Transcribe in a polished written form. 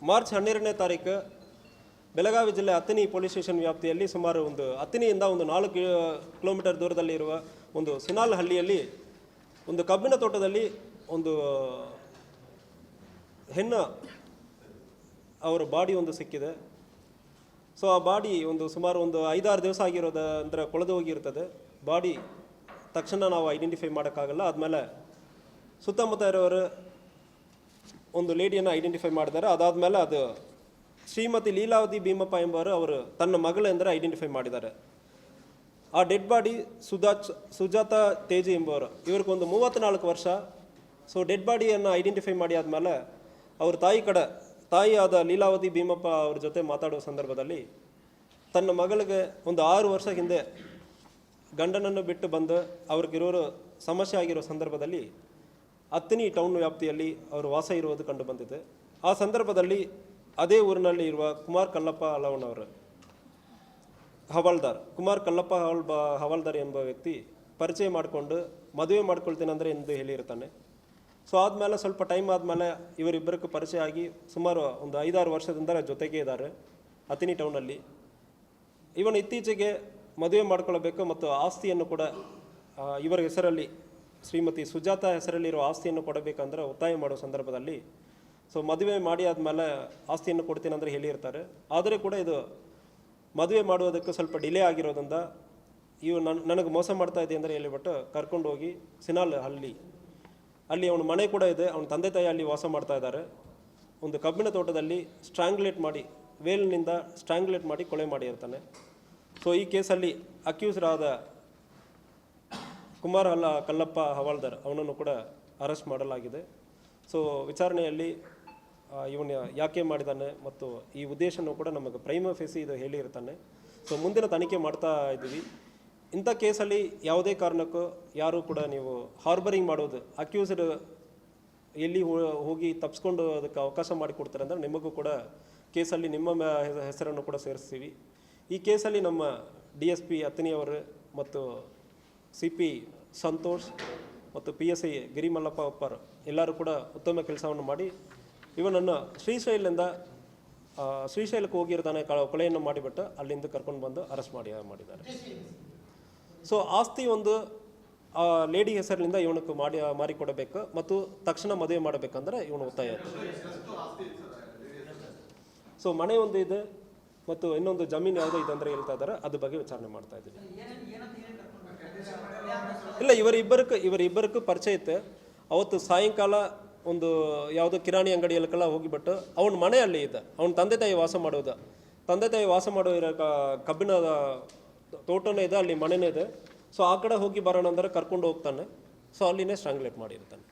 March 12ನೇ ತಾರೀಕು ಬೆಳಗಾವಿ ಜಿಲ್ಲೆ ಅತ್ತಿನಿ police station ವ್ಯಾಪ್ತಿಯಲ್ಲಿ ಸುಮಾರು ಅತ್ತಿನಿಯಿಂದ 4 ಕಿಲೋಮೀಟರ್ ದೂರದಲ್ಲಿರುವ ಒಂದು ಸಿನಾಲ್ ಹಳ್ಳಿಯಲ್ಲಿ ಒಂದು ಕಬ್ಬಿನ ತೋಟದಲ್ಲಿ ಒಂದು ಹೆಣ್ಣು ಅವರ ಬಾಡಿ ಸಿಕ್ಕಿದೆ. ಸೊ ಆ ಬಾಡಿ ಸುಮಾರು 5-6 ದಿವಸ ಆಗಿರೋದ ಅಂದರೆ ಕೊಳೆದು ಹೋಗಿರ್ತದೆ. ಬಾಡಿ ತಕ್ಷಣ ನಾವು ಐಡೆಂಟಿಫೈ ಮಾಡೋಕ್ಕಾಗಲ್ಲ. ಆದಮೇಲೆ ಸುತ್ತಮುತ್ತ ಇರೋರು ಒಂದು ಲೇಡಿಯನ್ನು ಐಡೆಂಟಿಫೈ ಮಾಡಿದ್ದಾರೆ. ಅದಾದಮೇಲೆ ಅದು ಶ್ರೀಮತಿ ಲೀಲಾವತಿ ಭೀಮಪ್ಪ ಎಂಬವರು ಅವರು ತನ್ನ ಮಗಳೆಂದರೆ ಐಡೆಂಟಿಫೈ ಮಾಡಿದ್ದಾರೆ. ಆ ಡೆಡ್ ಬಾಡಿ ಸುಜಾತ ತೇಜಿ ಎಂಬವರು, ಇವ್ರಿಗೆ 34 ವರ್ಷ. ಸೊ ಡೆಡ್ ಬಾಡಿಯನ್ನು ಐಡೆಂಟಿಫೈ ಮಾಡಿ ಆದಮೇಲೆ ಅವ್ರ ತಾಯಿ ಆದ ಲೀಲಾವತಿ ಭೀಮಪ್ಪ ಅವ್ರ ಜೊತೆ ಮಾತಾಡುವ ಸಂದರ್ಭದಲ್ಲಿ ತನ್ನ ಮಗಳಿಗೆ 6 ವರ್ಷ ಹಿಂದೆ ಗಂಡನನ್ನು ಬಿಟ್ಟು ಬಂದು ಅವ್ರಿಗಿರೋರು ಸಮಸ್ಯೆ ಆಗಿರೋ ಸಂದರ್ಭದಲ್ಲಿ ಅತ್ತಿನಿ ಟೌನ್ ವ್ಯಾಪ್ತಿಯಲ್ಲಿ ಅವರು ವಾಸ ಇರುವುದು ಕಂಡು ಬಂದಿದೆ. ಆ ಸಂದರ್ಭದಲ್ಲಿ ಅದೇ ಊರಿನಲ್ಲಿ ಇರುವ ಕುಮಾರ್ ಕಲ್ಲಪ್ಪ ಅಲವಣ್ಣವರು ಕುಮಾರ್ ಕಲ್ಲಪ್ಪ ಹವಾಲ್ದಾರ್ ಎಂಬ ವ್ಯಕ್ತಿ ಪರಿಚಯ ಮಾಡಿಕೊಂಡು ಮದುವೆ ಮಾಡ್ಕೊಳ್ತೀನಂದರೆ ಎಂದು ಹೇಳಿರ್ತಾನೆ. ಸೊ ಆದಮೇಲೆ ಸ್ವಲ್ಪ ಟೈಮ್ ಆದಮೇಲೆ ಇವರಿಬ್ಬರಿಗೂ ಪರಿಚಯ ಆಗಿ ಸುಮಾರು 5-6 ವರ್ಷದಿಂದ ಜೊತೆಗೆ ಇದ್ದಾರೆ ಅತ್ತಿನಿ ಟೌನಲ್ಲಿ. ಇವನು ಇತ್ತೀಚೆಗೆ ಮದುವೆ ಮಾಡ್ಕೊಳ್ಬೇಕು ಮತ್ತು ಆಸ್ತಿಯನ್ನು ಕೂಡ ಇವರ ಹೆಸರಲ್ಲಿ ಶ್ರೀಮತಿ ಸುಜಾತ ಹೆಸರಲ್ಲಿರೋ ಆಸ್ತಿಯನ್ನು ಕೊಡಬೇಕಂದ್ರೆ ಒತ್ತಾಯ ಮಾಡೋ ಸಂದರ್ಭದಲ್ಲಿ ಸೊ ಮದುವೆ ಮಾಡಿ ಆದಮೇಲೆ ಆಸ್ತಿಯನ್ನು ಕೊಡ್ತೀನಂದರೆ ಹೇಳಿರ್ತಾರೆ. ಆದರೆ ಕೂಡ ಇದು ಮದುವೆ ಮಾಡುವುದಕ್ಕೆ ಸ್ವಲ್ಪ ಡಿಲೇ ಆಗಿರೋದ್ರಿಂದ ಇವು ನನಗೆ ಮೋಸ ಮಾಡ್ತಾ ಇದೆ ಅಂದರೆ ಹೇಳಿಬಿಟ್ಟು ಕರ್ಕೊಂಡು ಹೋಗಿ ಸಿನಾಲ್ ಅಲ್ಲಿ ಅವನ ಮನೆ ಕೂಡ ಇದೆ. ಅವನ ತಂದೆ ತಾಯಿ ಅಲ್ಲಿ ವಾಸ ಮಾಡ್ತಾ ಇದ್ದಾರೆ. ಒಂದು ಕಬ್ಬಿನ ತೋಟದಲ್ಲಿ ವೇಲ್ನಿಂದ ಸ್ಟ್ರಾಂಗ್ಲೇಟ್ ಮಾಡಿ ಕೊಲೆ ಮಾಡಿರ್ತಾನೆ. ಸೊ ಈ ಕೇಸಲ್ಲಿ ಅಕ್ಯೂಸ್ರಾದ ಕುಮಾರ್ ಕಲ್ಲಪ್ಪ ಹವಾಲ್ದಾರ್ ಅವನನ್ನು ಕೂಡ ಅರೆಸ್ಟ್ ಮಾಡಲಾಗಿದೆ. ಸೊ ವಿಚಾರಣೆಯಲ್ಲಿ ಇವನು ಯಾಕೆ ಮಾಡಿದ್ದಾನೆ ಮತ್ತು ಈ ಉದ್ದೇಶನೂ ಕೂಡ ನಮಗೆ ಪ್ರೈಮ ಫೇಸಿ ಇದು ಹೇಳಿರ್ತಾನೆ. ಸೊ ಮುಂದಿನ ತನಿಖೆ ಮಾಡ್ತಾ ಇದ್ದೀವಿ. ಇಂಥ ಕೇಸಲ್ಲಿ ಯಾವುದೇ ಕಾರಣಕ್ಕೂ ಯಾರೂ ಕೂಡ ನೀವು ಹಾರ್ಬರಿಂಗ್ ಮಾಡೋದು, ಅಕ್ಯೂಸ್ಡ್ ಎಲ್ಲಿ ಹೋಗಿ ತಪ್ಪಿಸ್ಕೊಂಡು ಅದಕ್ಕೆ ಅವಕಾಶ ಮಾಡಿಕೊಡ್ತಾರೆ ಅಂದರೆ ನಿಮಗೂ ಕೂಡ ಕೇಸಲ್ಲಿ ನಿಮ್ಮ ಹೆಸರನ್ನು ಕೂಡ ಸೇರಿಸ್ತೀವಿ. ಈ ಕೇಸಲ್ಲಿ ನಮ್ಮ DSP ಅತ್ತಿನಿಯವರು ಮತ್ತು CP ಸಂತೋಷ್ ಮತ್ತು PSI ಗಿರಿಮಲ್ಲಪ್ಪ ಒಪ್ಪರ್ ಎಲ್ಲರೂ ಕೂಡ ಉತ್ತಮ ಕೆಲಸವನ್ನು ಮಾಡಿ ಇವನನ್ನು ಶ್ರೀಶೈಲಕ್ಕೆ ಹೋಗಿರ್ತಾನೆ ಕೊಲೆಯನ್ನು ಮಾಡಿಬಿಟ್ಟು ಅಲ್ಲಿಂದ ಕರ್ಕೊಂಡು ಬಂದು ಅರೆಸ್ಟ್ ಮಾಡಿದ್ದಾರೆ. ಸೊ ಆಸ್ತಿ ಲೇಡಿ ಹೆಸರಿನಿಂದ ಇವನಿಗೆ ಮಾರಿಕೊಡಬೇಕು ಮತ್ತು ತಕ್ಷಣ ಮದುವೆ ಮಾಡಬೇಕಂದ್ರೆ ಇವನು ಒತ್ತಾಯ ಇರ್ತದೆ. ಸೊ ಮನೆ ಇದೆ ಮತ್ತು ಇನ್ನೊಂದು ಜಮೀನು ಯಾವುದೋ ಇದೆ ಅಂದರೆ ಹೇಳ್ತಾ ಇದ್ದಾರೆ. ಅದ್ರ ಬಗ್ಗೆ ವಿಚಾರಣೆ ಮಾಡ್ತಾ ಇದ್ದೀವಿ. ಇಲ್ಲ, ಇವರಿಬ್ಬರಿಗೂ ಪರಿಚಯ ಇತ್ತು. ಅವತ್ತು ಸಾಯಂಕಾಲ ಯಾವುದೋ ಕಿರಾಣಿ ಅಂಗಡಿಯಲ್ಲೆಲ್ಲ ಹೋಗಿಬಿಟ್ಟು ಅವನ ಮನೆಯಲ್ಲಿ ಇದೆ. ಅವನ ತಂದೆ ತಾಯಿ ವಾಸ ಮಾಡೋ ಕಬ್ಬಿನ ತೋಟನೇ ಇದೆ, ಅಲ್ಲಿ ಮನೆಯೇ ಇದೆ. ಸೊ ಆ ಕಡೆ ಹೋಗಿ ಬರೋಣ ಅಂದರೆ ಕರ್ಕೊಂಡು ಹೋಗ್ತಾನೆ. ಸೊ ಅಲ್ಲಿನೇ ಸ್ಟ್ರಾಂಗ್ಲೇಟ್ ಮಾಡಿರ್ತಾನೆ.